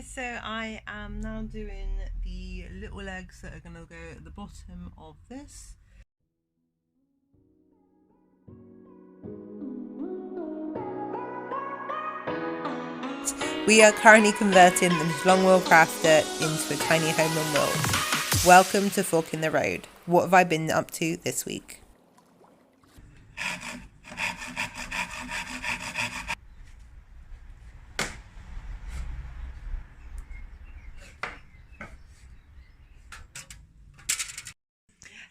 guys, so I am now doing the little legs that are going to go at the bottom of this. We are currently converting this long wheel crafter into a tiny home on wheels. Welcome to Fork in the Road. What have I been up to this week?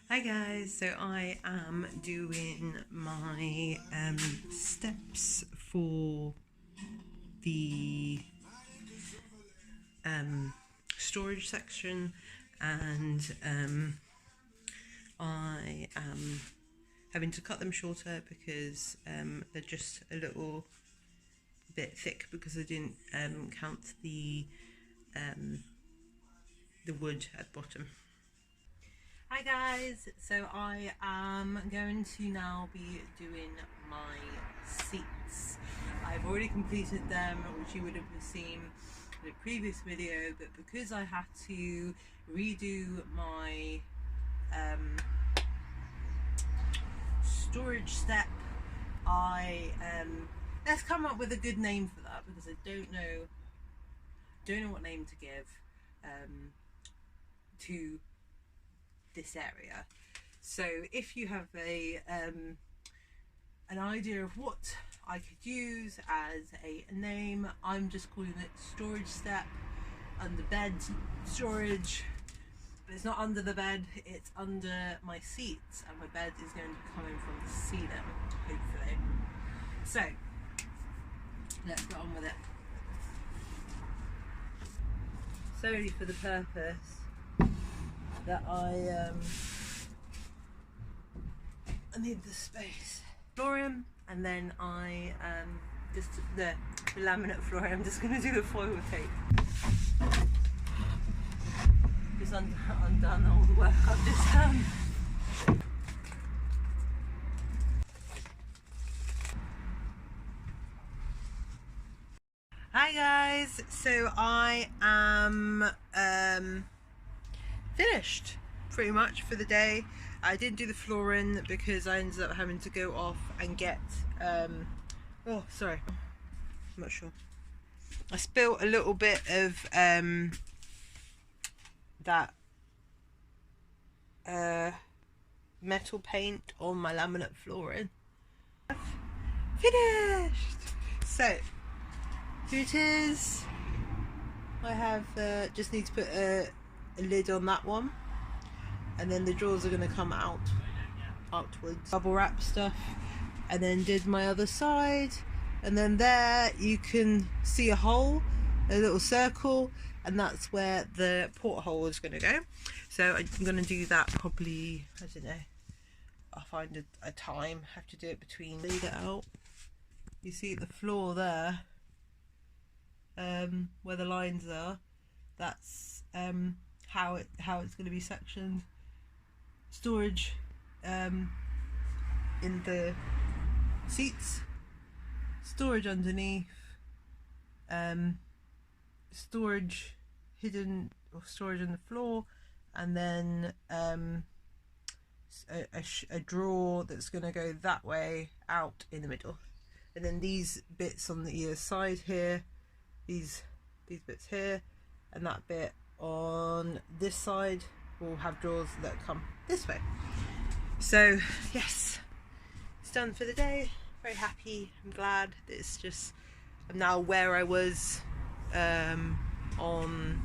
Hi guys, so I am doing my steps for the storage section, and I am having to cut them shorter because they're just a little bit thick because I didn't count the wood at the bottom. Hi guys, so I am going to now be doing my seats. I've already completed them, which you would have seen in a previous video, but because I had to redo my storage step, I let's come up with a good name for that, because I don't know what name to give to this area. So if you have an idea of what I could use as a name, I'm just calling it storage step, under bed storage, but it's not under the bed, it's under my seats, and my bed is going to be coming from the ceiling, hopefully. So let's get on with it. Solely for the purpose that I need the space. Flooring, and then I just the laminate flooring. I'm just going to do the foil tape. Just undone all the work I've just done. Hi guys, so I am finished pretty much for the day. I didn't do the flooring because I ended up having to go off and get oh sorry, I'm not sure, I spilt a little bit of that metal paint on my laminate flooring. Finished! So here it is. I have just need to put a lid on that one, and then the drawers are going to come outwards. Bubble wrap stuff, and then did my other side, and then there you can see a hole, a little circle, and that's where the porthole is going to go. So I'm going to do that probably, I don't know, I'll find a time, have to do it between. Leave it out. You see the floor there, where the lines are, that's how it's going to be sectioned. Storage in the seats, storage underneath, storage hidden, or storage on the floor, and then a drawer that's going to go that way out in the middle, and then these bits on the either side here, these bits here, and that bit on this side will have drawers that come this way. So yes, it's done for the day. Very happy. I'm glad that it's just, I'm now where I was on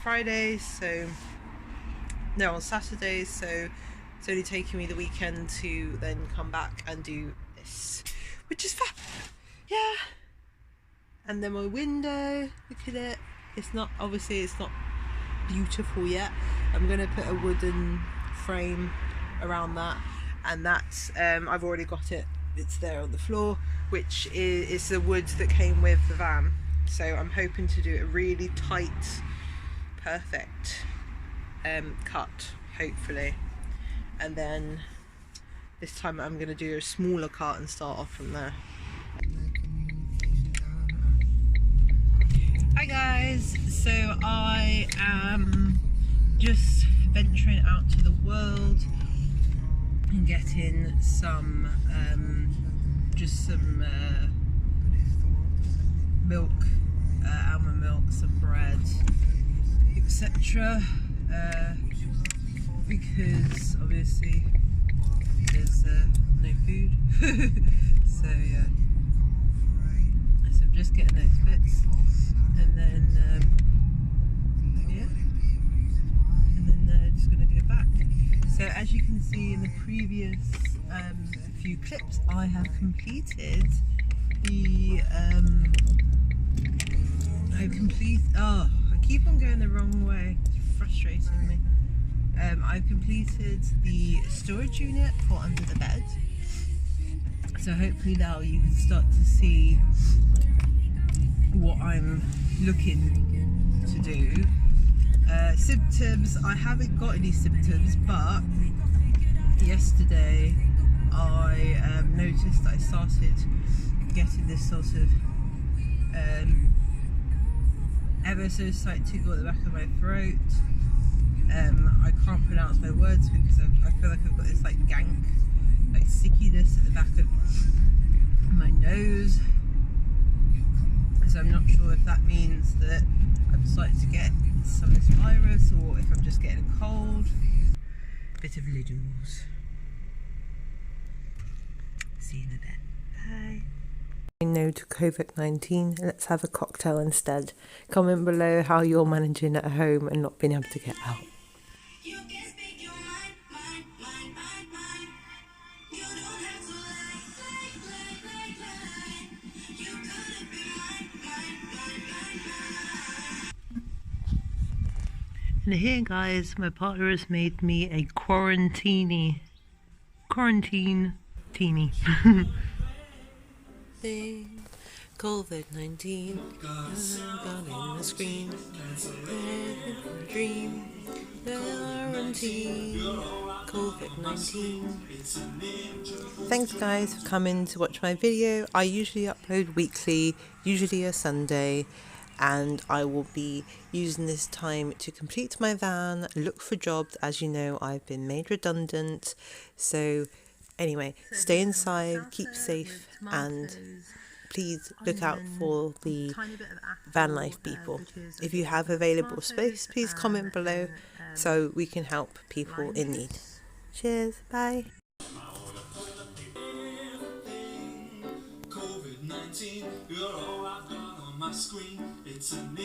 Fridays, so no, on Saturdays, so it's only taking me the weekend to then come back and do this, which is fab. Yeah. And then my window, look at it. It's not, obviously it's not beautiful yet. I'm going to put a wooden frame around that, and that's I've already got it, it's there on the floor, which is the wood that came with the van. So I'm hoping to do a really tight, perfect cut, hopefully, and then this time I'm going to do a smaller cut and start off from there. So I am just venturing out to the world and getting some milk, almond milk, some bread, etc. Because obviously there's no food. So yeah, so I'm just getting those bits, and then yeah, and then just gonna go back. So as you can see in the previous few clips, I have completed the oh, I keep on going the wrong way, it's frustrating me. I've completed the storage unit for under the bed, so hopefully now you can start to see what I'm looking to do. Symptoms, I haven't got any symptoms, but yesterday I noticed I started getting this sort of ever so slight tingle at the back of my throat. I can't pronounce my words because I feel like I've got this like gank, like stickiness at the back of my nose. So I'm not sure if that means that I'm starting to get some of this virus or if I'm just getting a cold. Bit of liddles. See you in a bit. Bye. No to COVID-19, let's have a cocktail instead. Comment below how you're managing at home and not being able to get out. And here guys, my partner has made me a quarantine teeny. Thing, COVID-19, gone in the screen, dream, quarantine, COVID-19. Thanks guys for coming to watch my video. I usually upload weekly, usually a Sunday, and I will be using this time to complete my van, look for jobs. As you know, I've been made redundant, so anyway, stay inside, keep safe, and please look out for the van life people. If you have available space, please comment below so we can help people in need. Cheers, bye. COVID-19, you're all I've got on my screen. It's an